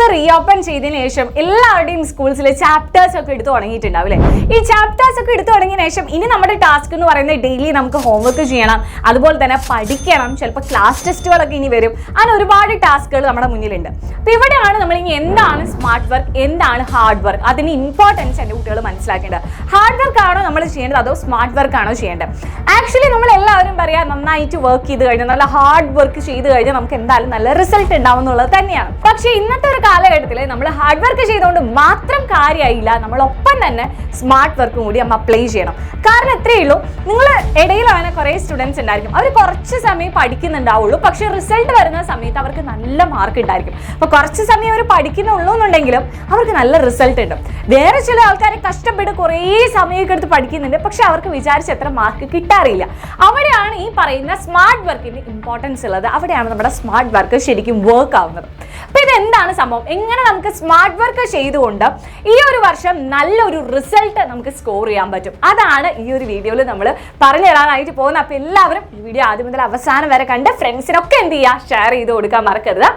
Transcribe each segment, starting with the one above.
Schools reopen ചെയ്തതിനു ശേഷം എല്ലാവരുടെയും സ്കൂൾസിൽ ചാപ്റ്റേഴ്സ് ഒക്കെ എടുത്ത് തുടങ്ങിയിട്ടുണ്ടാവും അല്ലേ? ഈ ചാപ്റ്റേഴ്സ് ഒക്കെ എടുത്ത് തുടങ്ങിയ ശേഷം ഇനി നമ്മുടെ ടാസ്ക് എന്ന് പറയുന്നത് ഡെയിലി നമുക്ക് ഹോംവർക്ക് ചെയ്യണം, അതുപോലെ തന്നെ പഠിക്കണം, ചിലപ്പോൾ ക്ലാസ് ടെസ്റ്റുകളൊക്കെ ഇനി വരും. അങ്ങനെ ഒരുപാട് ടാസ്കുകൾ നമ്മുടെ മുന്നിലുണ്ട്. അപ്പോൾ ഇവിടെയാണ് നമ്മൾ ഇനി എന്താണ് സ്മാർട്ട് വർക്ക്, എന്താണ് ഹാർഡ് വർക്ക്, അതിന് ഇമ്പോർട്ടൻസ് എൻ്റെ കുട്ടികൾ മനസ്സിലാക്കേണ്ടത്. ഹാർഡ് വർക്ക് ആണോ നമ്മൾ ചെയ്യേണ്ടത് അതോ സ്മാർട്ട് വർക്ക് ആണോ ചെയ്യേണ്ടത്? ആക്ച്വലി നമ്മൾ എല്ലാവരും പറയാം നന്നായിട്ട് വർക്ക് ചെയ്ത് കഴിഞ്ഞാൽ, നല്ല ഹാർഡ് വർക്ക് ചെയ്ത് കഴിഞ്ഞാൽ നമുക്ക് എന്തായാലും നല്ല റിസൾട്ട് ഉണ്ടാവും എന്നുള്ളത് തന്നെയാണ്. പക്ഷേ ഇന്നത്തെ ഒരു കാലഘട്ടത്തിൽ നമ്മൾ ഹാർഡ് വർക്ക് ചെയ്തുകൊണ്ട് മാത്രം കാര്യമായില്ല, നമ്മളൊപ്പം തന്നെ സ്മാർട്ട് വർക്കും കൂടി നമ്മൾ അപ്ലൈ ചെയ്യണം. കാരണം എത്രയേ ഉള്ളൂ, നിങ്ങൾ ഇടയിൽ അങ്ങനെ കുറേ സ്റ്റുഡൻസ് ഉണ്ടായിരിക്കും, അവർ കുറച്ച് സമയം പഠിക്കുന്നുണ്ടാവുള്ളൂ, പക്ഷേ റിസൾട്ട് വരുന്ന സമയത്ത് അവർക്ക് നല്ല മാർക്ക് ഉണ്ടായിരിക്കും. അപ്പോൾ കുറച്ച് സമയം അവർ പഠിക്കുന്നുള്ളൂ എന്നുണ്ടെങ്കിലും അവർക്ക് നല്ല റിസൾട്ട് ഉണ്ട്. വേറെ ചില ആൾക്കാരെ കഷ്ടപ്പെട്ട് കുറേ സമയമൊക്കെ എടുത്ത് പഠിക്കുന്നുണ്ട്, പക്ഷെ അവർക്ക് വിചാരിച്ച എത്ര മാർക്ക് കിട്ടാറില്ല. അവിടെയാണ് ഈ പറയുന്ന സ്മാർട്ട് വർക്കിന്റെ ഇമ്പോർട്ടൻസ് ഉള്ളത്. അവിടെയാണ് നമ്മുടെ സ്മാർട്ട് വർക്ക് ശരിക്കും വർക്ക് ആവുന്നത്. അപ്പൊ ഇതെന്താണ് സംഭവം, എങ്ങനെ നമുക്ക് സ്മാർട്ട് വർക്ക് ചെയ്തുകൊണ്ട് ഈ ഒരു വർഷം നല്ലൊരു റിസൾട്ട് നമുക്ക് സ്കോർ ചെയ്യാൻ പറ്റും, അതാണ് ഈ ഒരു വീഡിയോയിൽ നമ്മൾ പറഞ്ഞു തരാനായിട്ട് പോകുന്നത്. അപ്പൊ എല്ലാവരും ഈ വീഡിയോ ആദ്യം മുതൽ അവസാനം വരെ കണ്ട് ഫ്രണ്ട്സിനൊക്കെ എന്ത് ചെയ്യുക, ഷെയർ ചെയ്ത് കൊടുക്കാൻ മറക്കരുത്.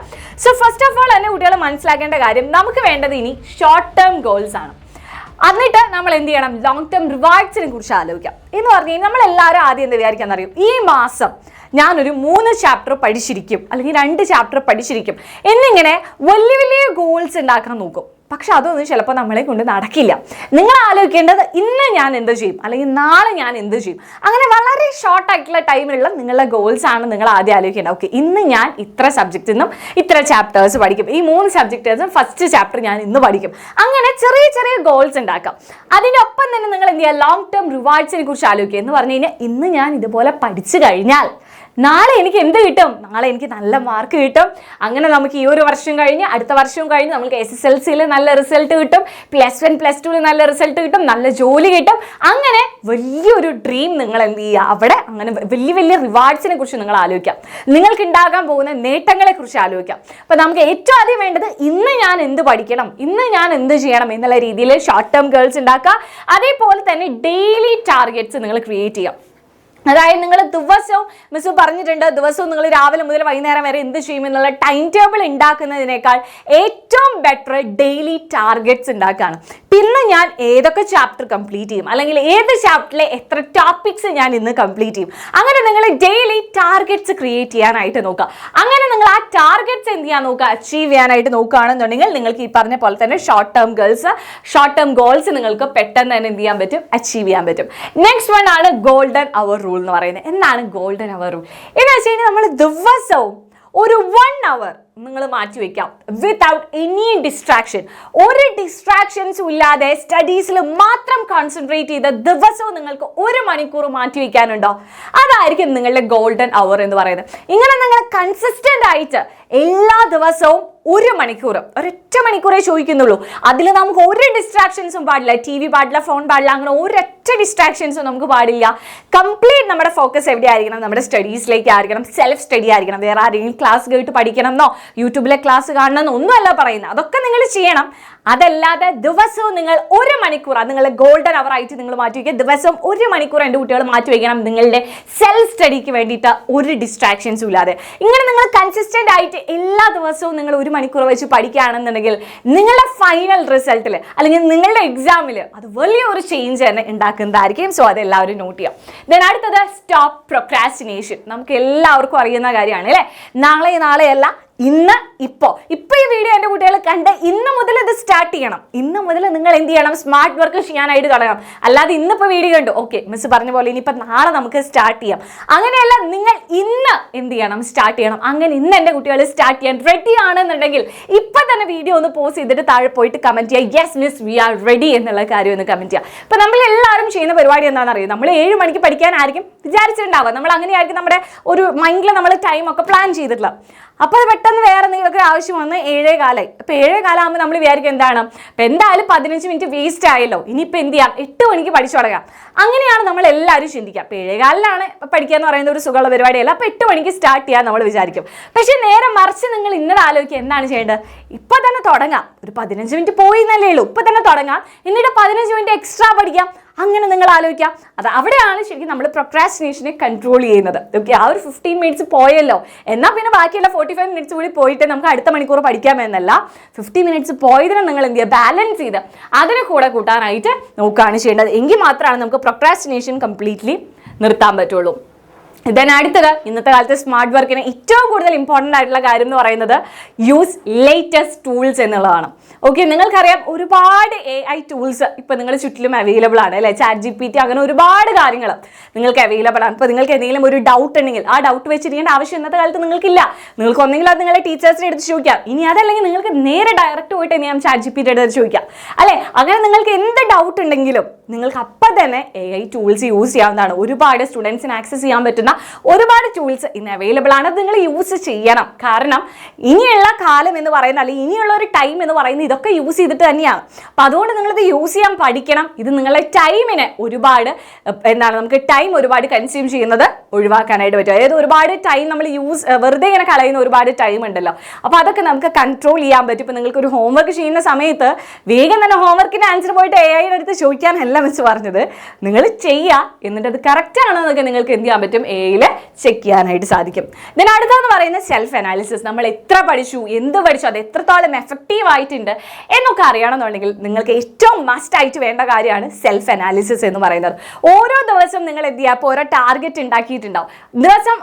സോ ഫസ്റ്റ് ഓഫ് ഓൾ എന്നെ കുട്ടികൾ മനസ്സിലാക്കേണ്ട കാര്യം, നമുക്ക് വേണ്ടത് ഇനി ഷോർട്ട് ടേം ഗോൾസ് ആണ്. എന്നിട്ട് നമ്മൾ എന്ത് ചെയ്യണം, ലോങ് ടേം റിവാർഡ്സിനെ കുറിച്ച് ആലോചിക്കാം. എന്ന് പറഞ്ഞു കഴിഞ്ഞാൽ നമ്മൾ എല്ലാവരും ആദ്യം എന്ത് വിചാരിക്കാന്ന് അറിയും, ഈ മാസം ഞാനൊരു 3 ചാപ്റ്റർ പഠിച്ചിരിക്കും അല്ലെങ്കിൽ 2 ചാപ്റ്റർ പഠിച്ചിരിക്കും എന്നിങ്ങനെ വലിയ വലിയ ഗോൾസ് ഉണ്ടാക്കാൻ നോക്കും. പക്ഷെ അതൊന്നും ചിലപ്പോൾ നമ്മളെ കൊണ്ട് നടക്കില്ല. നിങ്ങൾ ആലോചിക്കേണ്ടത് ഇന്ന് ഞാൻ എന്ത് ചെയ്യും അല്ലെങ്കിൽ നാളെ ഞാൻ എന്ത് ചെയ്യും, അങ്ങനെ വളരെ ഷോർട്ട് ആയിട്ടുള്ള ടൈമിലുള്ള നിങ്ങളുടെ ഗോൾസ് ആണ് നിങ്ങൾ ആദ്യം ആലോചിക്കേണ്ടത്. ഓക്കെ, ഇന്ന് ഞാൻ ഇത്ര സബ്ജക്റ്റിൽ നിന്നും ഇത്ര ചാപ്റ്റേഴ്സ് പഠിക്കും, ഈ 3 സബ്ജക്റ്റേഴ്സും ഫസ്റ്റ് ചാപ്റ്റർ ഞാൻ ഇന്ന് പഠിക്കും. അങ്ങനെ ചെറിയ ചെറിയ ഗോൾസ് ഉണ്ടാക്കാം. അതിനൊപ്പം തന്നെ നിങ്ങൾ എന്ത് ചെയ്യുക, ലോങ് ടേം റിവാർഡ്സിനെ കുറിച്ച് ആലോചിക്കുക. എന്ന് പറഞ്ഞു കഴിഞ്ഞാൽ ഇന്ന് ഞാൻ ഇതുപോലെ പഠിച്ചു കഴിഞ്ഞാൽ നാളെ എനിക്ക് എന്ത് കിട്ടും, നാളെ എനിക്ക് നല്ല മാർക്ക് കിട്ടും. അങ്ങനെ നമുക്ക് ഈ ഒരു വർഷം കഴിഞ്ഞ് അടുത്ത വർഷവും കഴിഞ്ഞ് നമുക്ക് SSLCയിൽ നല്ല റിസൾട്ട് കിട്ടും, +1 +2 നല്ല റിസൾട്ട് കിട്ടും, നല്ല ജോലി കിട്ടും. അങ്ങനെ വലിയൊരു ഡ്രീം നിങ്ങൾ എന്ത് ചെയ്യുക, അവിടെ അങ്ങനെ വലിയ വലിയ റിവാർഡ്സിനെ കുറിച്ച് നിങ്ങൾ ആലോചിക്കാം, നിങ്ങൾക്ക് ഉണ്ടാകാൻ പോകുന്ന നേട്ടങ്ങളെ കുറിച്ച് ആലോചിക്കാം. അപ്പം നമുക്ക് ഏറ്റവും ആദ്യം വേണ്ടത് ഇന്ന് ഞാൻ എന്ത് പഠിക്കണം, ഇന്ന് ഞാൻ എന്ത് ചെയ്യണം എന്നുള്ള രീതിയിൽ ഷോർട്ട് ടേം ഗോൾസ് ഉണ്ടാക്കുക. അതേപോലെ തന്നെ ഡെയിലി ടാർഗറ്റ്സ് നിങ്ങൾ ക്രിയേറ്റ് ചെയ്യാം. അതായത് നിങ്ങൾ ദിവസവും, മിസ് പറഞ്ഞിട്ടുണ്ട്, ദിവസവും നിങ്ങൾ രാവിലെ മുതൽ വൈകുന്നേരം വരെ എന്ത് ചെയ്യും എന്നുള്ള ടൈം ടേബിൾ ഉണ്ടാക്കുന്നതിനേക്കാൾ ഏറ്റവും ബെറ്റർ ഡെയിലി ടാർഗറ്റ്സ് ഉണ്ടാക്കുകയാണ്. പിന്നെ ഞാൻ ഏതൊക്കെ ചാപ്റ്റർ കംപ്ലീറ്റ് ചെയ്യും അല്ലെങ്കിൽ ഏത് ചാപ്റ്ററിലെ എത്ര ടോപ്പിക്സ് ഞാൻ ഇന്ന് കംപ്ലീറ്റ് ചെയ്യും, അങ്ങനെ നിങ്ങൾ ഡെയിലി ടാർഗറ്റ്സ് ക്രിയേറ്റ് ചെയ്യാനായിട്ട് നോക്കുക. അങ്ങനെ നിങ്ങൾ ആ ടാർഗറ്റ്സ് എന്ത് ചെയ്യാൻ നോക്കുക, അച്ചീവ് ചെയ്യാനായിട്ട് നോക്കുകയാണെന്നുണ്ടെങ്കിൽ നിങ്ങൾക്ക് ഈ പറഞ്ഞ പോലെ തന്നെ ഷോർട്ട് ടേം ഗോൾസ് നിങ്ങൾക്ക് പെട്ടെന്ന് തന്നെ എന്ത് ചെയ്യാൻ പറ്റും, അച്ചീവ് ചെയ്യാൻ പറ്റും. നെക്സ്റ്റ് വൺ ആണ് ഗോൾഡൻ അവർ റൂൾ എന്ന് പറയുന്നത്. എന്താണ് ഗോൾഡൻ അവർ റൂൾ എന്ന് വെച്ച് കഴിഞ്ഞാൽ, നമ്മൾ ദിവസവും ഒരു 1 hour നിങ്ങൾ മാറ്റി വെക്കാം വിത്തൗട്ട് എനി ഡിസ്ട്രാക്ഷൻ. ഒരു ഡിസ്ട്രാക്ഷൻസും ഇല്ലാതെ സ്റ്റഡീസിൽ മാത്രം കോൺസെൻട്രേറ്റ് ചെയ്ത് ദിവസവും നിങ്ങൾക്ക് 1 മണിക്കൂർ മാറ്റി വെക്കാനുണ്ടോ, അതായിരിക്കും നിങ്ങളുടെ ഗോൾഡൻ അവർ എന്ന് പറയുന്നത്. ഇങ്ങനെ നിങ്ങൾ കൺസിസ്റ്റന്റ് ആയിട്ട് എല്ലാ ദിവസവും 1 മണിക്കൂർ, ഒരൊറ്റ മണിക്കൂറേ ചോദിക്കുന്നുള്ളൂ. അതിൽ നമുക്ക് ഒരു ഡിസ്ട്രാക്ഷൻസും പാടില്ല, TV പാടില്ല, ഫോൺ പാടില്ല, അങ്ങനെ ഒരൊറ്റ ഡിസ്ട്രാക്ഷൻസും നമുക്ക് പാടില്ല. കംപ്ലീറ്റ് നമ്മുടെ ഫോക്കസ് എവിടെ ആയിരിക്കണം, നമ്മുടെ സ്റ്റഡീസിലേക്ക് ആയിരിക്കണം, സെൽഫ് സ്റ്റഡി ആയിരിക്കണം. വേറെ ആരെങ്കിലും ക്ലാസ് കേട്ട് പഠിക്കണം എന്നോ യൂട്യൂബിലെ ക്ലാസ് കാണണം എന്നോ ഒന്നുമല്ല പറയുന്നത്, അതൊക്കെ നിങ്ങൾ ചെയ്യണം. അതല്ലാതെ ദിവസവും നിങ്ങൾ 1 മണിക്കൂർ, അത് നിങ്ങളുടെ ഗോൾഡൻ അവർ ആയിട്ട് നിങ്ങൾ മാറ്റി വയ്ക്കുക. ദിവസവും 1 മണിക്കൂർ എൻ്റെ കുട്ടികൾ മാറ്റി വയ്ക്കണം നിങ്ങളുടെ സെൽഫ് സ്റ്റഡിക്ക് വേണ്ടിയിട്ട്, ഒരു ഡിസ്ട്രാക്ഷൻസും ഇല്ലാതെ. ഇങ്ങനെ നിങ്ങൾ കൺസിസ്റ്റന്റ് ആയിട്ട് എല്ലാ ദിവസവും നിങ്ങൾ 1 മണിക്കൂർ വെച്ച് പഠിക്കുകയാണെന്നുണ്ടെങ്കിൽ നിങ്ങളുടെ ഫൈനൽ റിസൾട്ടിൽ അല്ലെങ്കിൽ നിങ്ങളുടെ എക്സാമിൽ അത് വലിയൊരു ചേഞ്ച് തന്നെ ഉണ്ടാക്കുന്നതായിരിക്കും. സോ അതെല്ലാവരും നോട്ട് ചെയ്യാം. ദെൻ അടുത്തത് സ്റ്റോപ്പ് പ്രൊക്രാസ്റ്റിനേഷൻ. നമുക്ക് എല്ലാവർക്കും അറിയുന്ന കാര്യമാണ് അല്ലേ, നാളെയല്ല ഇന്ന്, ഇപ്പോൾ ഈ വീഡിയോ എൻ്റെ കുട്ടികൾ കണ്ട് ഇന്ന് മുതൽ ഇത് സ്റ്റാർട്ട് ചെയ്യണം. ഇന്ന് മുതൽ നിങ്ങൾ എന്ത് ചെയ്യണം, സ്മാർട്ട് വർക്ക് ചെയ്യാനായിട്ട് തുടങ്ങണം. അല്ലാതെ ഇന്നിപ്പോൾ വീഡിയോ കണ്ടു, ഓക്കെ മിസ് പറഞ്ഞ പോലെ ഇനിയിപ്പോൾ നാളെ നമുക്ക് സ്റ്റാർട്ട് ചെയ്യാം, അങ്ങനെയല്ല. നിങ്ങൾ ഇന്ന് എന്ത് ചെയ്യണം, സ്റ്റാർട്ട് ചെയ്യണം. അങ്ങനെ ഇന്ന് എൻ്റെ കുട്ടികൾ സ്റ്റാർട്ട് ചെയ്യാൻ റെഡി ആണെന്നുണ്ടെങ്കിൽ ഇപ്പം തന്നെ വീഡിയോ ഒന്ന് പോസ്റ്റ് ചെയ്തിട്ട് താഴെ പോയിട്ട് കമൻറ്റ് ചെയ്യുക, yes miss we are ready എന്നുള്ള കാര്യം ഒന്ന് കമൻറ്റ് ചെയ്യുക. അപ്പോൾ നമ്മൾ എല്ലാവരും ചെയ്യുന്ന പരിപാടി എന്താണെന്ന് അറിയാം, നമ്മൾ 7 മണിക്ക് പഠിക്കാനായിരിക്കും വിചാരിച്ചിട്ടുണ്ടാവുക. നമ്മൾ അങ്ങനെയായിരിക്കും നമ്മുടെ ഒരു മൈൻഡിൽ നമ്മൾ ടൈമൊക്കെ പ്ലാൻ ചെയ്തിട്ടുള്ള. അപ്പോൾ അത് പെട്ടെന്ന് വേറെ എന്തെങ്കിലുമൊക്കെ ആവശ്യം വന്ന് 7:15 ആയി. അപ്പോൾ 7:15 ആകുമ്പോൾ നമ്മൾ വിചാരിക്കും എന്താണ്, അപ്പോൾ എന്തായാലും 15 മിനിറ്റ് വേസ്റ്റ് ആയല്ലോ, ഇനിയിപ്പോൾ എന്ത് ചെയ്യാം, 8 മണിക്ക് പഠിച്ചു തുടങ്ങാം. അങ്ങനെയാണ് നമ്മൾ എല്ലാവരും ചിന്തിക്കുക. അപ്പോൾ 7:15 പഠിക്കുക എന്ന് പറയുന്ന ഒരു സുഖമുള്ള പരിപാടിയല്ല. അപ്പോൾ 8 മണിക്ക് സ്റ്റാർട്ട് ചെയ്യാൻ നമ്മൾ വിചാരിക്കും. പക്ഷേ നേരെ മറിച്ച് നിങ്ങൾ ഇന്നത് ആലോചിക്കുക, എന്താണ് ചെയ്യേണ്ടത്, ഇപ്പോൾ തന്നെ തുടങ്ങാം. ഒരു 15 മിനിറ്റ് പോയി എന്നല്ലേ ഉള്ളൂ, ഇപ്പോൾ തന്നെ തുടങ്ങാം. എന്നിട്ട് 15 മിനിറ്റ് എക്സ്ട്രാ പഠിക്കാം. അങ്ങനെ നിങ്ങൾ ആലോചിക്കാം, അത് അവിടെയാണ് ശരിക്കും നമ്മൾ പ്രൊക്രാസ്റ്റിനേഷനെ കൺട്രോൾ ചെയ്യുന്നത്. ഓക്കെ, ആ ഒരു 15 മിനിറ്റ്സ് പോയല്ലോ, എന്നാൽ പിന്നെ ബാക്കിയുള്ള 45 മിനിറ്റ്സ് കൂടി പോയിട്ട് നമുക്ക് അടുത്ത മണിക്കൂർ പഠിക്കാമെന്നല്ല. 50 മിനിറ്റ്സ് പോയതിനെ നിങ്ങൾ എന്ത് ചെയ്യുക, ബാലൻസ് ചെയ്ത് അതിനെ കൂടെ കൂട്ടാനായിട്ട് നോക്കുകയാണ് ചെയ്യേണ്ടത്. എങ്കിൽ മാത്രമാണ് നമുക്ക് പ്രൊക്രാസ്റ്റിനേഷൻ കംപ്ലീറ്റ്ലി നിർത്താൻ പറ്റുള്ളൂ. ദെൻ അടുത്തത്, ഇന്നത്തെ കാലത്ത് സ്മാർട്ട് വർക്കിന് ഏറ്റവും കൂടുതൽ ഇമ്പോർട്ടൻ്റ് ആയിട്ടുള്ള കാര്യം എന്ന് പറയുന്നത് യൂസ് ലേറ്റസ്റ്റ് ടൂൾസ് എന്നുള്ളതാണ്. ഓക്കെ, നിങ്ങൾക്കറിയാം ഒരുപാട് AI ടൂൾസ് ഇപ്പോൾ നിങ്ങളുടെ ചുറ്റിലും അവൈലബിൾ ആണ് അല്ലേ. ChatGPT അങ്ങനെ ഒരുപാട് കാര്യങ്ങൾ നിങ്ങൾക്ക് അവൈലബിൾ ആണ്. ഇപ്പോൾ നിങ്ങൾക്ക് എന്തെങ്കിലും ഒരു ഡൗട്ട് ഉണ്ടെങ്കിൽ ആ ഡൗട്ട് വെച്ചിരിക്കേണ്ട ആവശ്യം ഇന്നത്തെ കാലത്ത് നിങ്ങൾക്കില്ല. നിങ്ങൾക്ക് ഒന്നെങ്കിൽ അത് നിങ്ങളുടെ ടീച്ചേഴ്സിനെ എടുത്ത് ചോദിക്കാം, ഇനി അതല്ലെങ്കിൽ നിങ്ങൾക്ക് നേരെ ഡയറക്റ്റ് പോയിട്ട് ഞാൻ ChatGPT എടുത്ത് ചോദിക്കാം അല്ലേ. അങ്ങനെ നിങ്ങൾക്ക് എന്ത് ഡൗട്ട് ഉണ്ടെങ്കിലും നിങ്ങൾക്ക് അപ്പം തന്നെ AI ടൂൾസ് യൂസ് ചെയ്യാവുന്നതാണ്. ഒരുപാട് സ്റ്റുഡൻസിന് ആക്സസ് ചെയ്യാൻ പറ്റുന്ന ഒരുപാട് ടൂൾസ് ഇന്ന് അവൈലബിൾ ആണ്. അത് നിങ്ങൾ യൂസ് ചെയ്യണം. കാരണം ഇനിയുള്ള കാലം എന്ന് പറയുന്ന, അല്ലെങ്കിൽ ഇനിയുള്ള ഒരു ടൈം എന്ന് പറയുന്നത് ഇതൊക്കെ യൂസ് ചെയ്തിട്ട് തന്നെയാണ്. അപ്പം അതുകൊണ്ട് നിങ്ങളിത് യൂസ് ചെയ്യാൻ പഠിക്കണം. ഇത് നിങ്ങളുടെ ടൈമിനെ ഒരുപാട് നമുക്ക് ടൈം ഒരുപാട് കൺസ്യൂം ചെയ്യുന്നത് ഒഴിവാക്കാനായിട്ട് പറ്റും. അതായത് ഒരുപാട് ടൈം നമ്മൾ വെറുതെ ഇങ്ങനെ കളയുന്ന ഒരുപാട് ടൈം ഉണ്ടല്ലോ. അപ്പോൾ അതൊക്കെ നമുക്ക് കൺട്രോൾ ചെയ്യാൻ പറ്റും. ഇപ്പം നിങ്ങൾക്ക് ഒരു ഹോംവർക്ക് ചെയ്യുന്ന സമയത്ത് വേഗം തന്നെ ഹോംവർക്കിൻ്റെ ആൻസർ പോയിട്ട് AI-യുടെ അടുത്ത് ചോദിക്കാനല്ല മിസ് പറഞ്ഞത്. നിങ്ങൾ ചെയ്യുക, എന്നിട്ട് അത് കറക്റ്റ് ആണോ എന്നൊക്കെ നിങ്ങൾക്ക് എന്ത് ചെയ്യാൻ പറ്റും, AI-യിൽ ചെക്ക് ചെയ്യാനായിട്ട് സാധിക്കും. ഇതിന് അടുത്തെന്ന് പറയുന്നത് സെൽഫ് അനാലിസിസ്. നമ്മൾ എത്ര പഠിച്ചു, എന്ത് പഠിച്ചു, അത് എത്രത്തോളം എഫക്റ്റീവ് ആയിട്ടുണ്ട് എന്നൊക്കെ അറിയണമെന്നുണ്ടെങ്കിൽ നിങ്ങൾക്ക് ഏറ്റവും മസ്റ്റ് ആയിട്ട് വേണ്ട കാര്യമാണ് സെൽഫ് അനാലിസിസ് എന്ന് പറയുന്നത്. ഓരോ ദിവസവും നിങ്ങൾ എന്ത് ചെയ്യുക, അപ്പോൾ ഓരോ ടാർഗറ്റ് ഉണ്ടാക്കിയിട്ടുണ്ടാവും.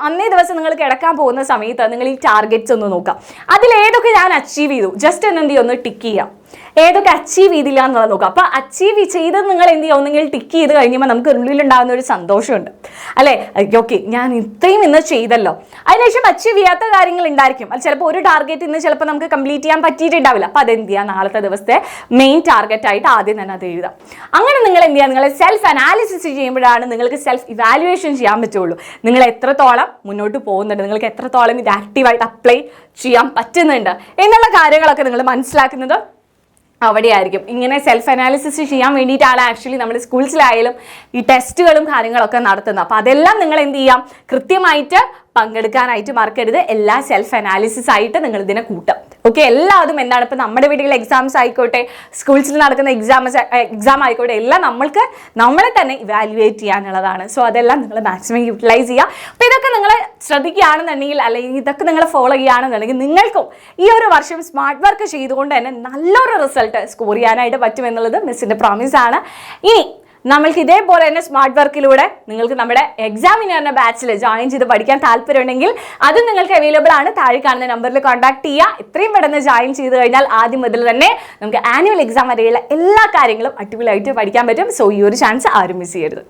അന്നേ ദിവസം നിങ്ങൾ കിടക്കാൻ പോകുന്ന സമയത്ത് നിങ്ങൾ ഈ ടാർഗറ്റ്സ് ഒന്ന് നോക്കാം. അതിലേതൊക്കെ ഞാൻ അച്ചീവ് ചെയ്തു, ജസ്റ്റ് എന്ത് ചെയ്യും, ഒന്ന് ടിക്ക് ചെയ്യാം. ഏതൊക്കെ അച്ചീവ് ചെയ്തില്ല എന്നുള്ളത് നോക്കാം. അപ്പോൾ അച്ചീവ് ചെയ്തത് നിങ്ങൾ എന്ത് ചെയ്യുക, ഒന്നെങ്കിൽ ടിക്ക് ചെയ്ത് കഴിയുമ്പോൾ നമുക്ക് ഉള്ളിലുണ്ടാകുന്ന ഒരു സന്തോഷമുണ്ട് അല്ലേ. ഓക്കെ, ഞാൻ ഇത്രയും ഇന്ന് ചെയ്തല്ലോ. അതിനുശേഷം അച്ചീവ് ചെയ്യാത്ത കാര്യങ്ങൾ ഉണ്ടായിരിക്കും. അത് ചിലപ്പോൾ ഒരു ടാർഗറ്റ് ഇന്ന് ചിലപ്പോൾ നമുക്ക് കംപ്ലീറ്റ് ചെയ്യാൻ പറ്റിയിട്ടുണ്ടാവില്ല. അപ്പോൾ അതെന്ത് ചെയ്യുക, നാളത്തെ ദിവസത്തെ മെയിൻ ടാർഗറ്റ് ആയിട്ട് ആദ്യം തന്നെ അത് എഴുതാം. അങ്ങനെ നിങ്ങൾ എന്ത് ചെയ്യുക, നിങ്ങൾ സെൽഫ് അനാലിസിസ് ചെയ്യുമ്പോഴാണ് നിങ്ങൾക്ക് സെൽഫ് ഇവാലുവേഷൻ ചെയ്യാൻ പറ്റുള്ളൂ. നിങ്ങൾ എത്രത്തോളം മുന്നോട്ട് പോകുന്നുണ്ട്, നിങ്ങൾക്ക് എത്രത്തോളം ഇത് ആക്റ്റീവായിട്ട് അപ്ലൈ ചെയ്യാൻ പറ്റുന്നുണ്ട് എന്നുള്ള കാര്യങ്ങളൊക്കെ നിങ്ങൾ മനസ്സിലാക്കുന്നത് അവിടെയായിരിക്കും. ഇങ്ങനെ സെൽഫ് അനാലിസിസ് ചെയ്യാൻ വേണ്ടിയിട്ടാണ് ആക്ച്വലി നമ്മുടെ സ്കൂൾസിലായാലും ഈ ടെസ്റ്റുകളും കാര്യങ്ങളൊക്കെ നടത്തുന്നത്. അപ്പോൾ അതെല്ലാം നിങ്ങൾ എന്ത് ചെയ്യാം, കൃത്യമായിട്ട് പങ്കെടുക്കാനായിട്ട് മറക്കരുത്. എല്ലാ സെൽഫ് അനാലിസിസ് ആയിട്ട് നിങ്ങൾ ഇതിനെ കൂട്ടും. ഓക്കെ, എല്ലാതും എന്താണ്, ഇപ്പോൾ നമ്മുടെ വീട്ടിലെ എക്സാംസ് ആയിക്കോട്ടെ, സ്കൂൾസിൽ നടക്കുന്ന എക്സാം ആയിക്കോട്ടെ, എല്ലാം നമ്മളെ തന്നെ ഇവാലുവേറ്റ് ചെയ്യാനുള്ളതാണ്. സോ അതെല്ലാം നിങ്ങൾ മാക്സിമം യൂട്ടിലൈസ് ചെയ്യുക. അപ്പോൾ ഇതൊക്കെ നിങ്ങൾ ശ്രദ്ധിക്കുകയാണെന്നുണ്ടെങ്കിൽ, അല്ലെങ്കിൽ ഇതൊക്കെ നിങ്ങൾ ഫോളോ ചെയ്യുകയാണെന്നുണ്ടെങ്കിൽ നിങ്ങൾക്കും ഈ ഒരു വർഷം സ്മാർട്ട് വർക്ക് ചെയ്തുകൊണ്ട് തന്നെ നല്ലൊരു റിസൾട്ട് സ്കോർ ചെയ്യാനായിട്ട് പറ്റുമെന്നുള്ളത് മിസ്സിൻ്റെ പ്രോമിസ് ആണ്. ഇനി നമ്മൾക്ക് ഇതേപോലെ തന്നെ സ്മാർട്ട് വർക്കിലൂടെ നിങ്ങൾക്ക് നമ്മുടെ എക്സാമിനറിന്റെ ബാച്ചിൽ ജോയിൻ ചെയ്ത് പഠിക്കാൻ താല്പര്യമുണ്ടെങ്കിൽ അത് നിങ്ങൾക്ക് അവൈലബിൾ ആണ്. താഴെ കാണുന്ന നമ്പറിൽ കോൺടാക്ട് ചെയ്യുക. എത്രയും പെട്ടെന്ന് ജോയിൻ ചെയ്ത് കഴിഞ്ഞാൽ ആദ്യം മുതൽ തന്നെ നമുക്ക് ആനുവൽ എക്സാം വരെയുള്ള എല്ലാ കാര്യങ്ങളും അടിപൊളിയായിട്ട് പഠിക്കാൻ പറ്റും. സോ ഈ ഒരു ചാൻസ് ആരും മിസ് ചെയ്യരുത്.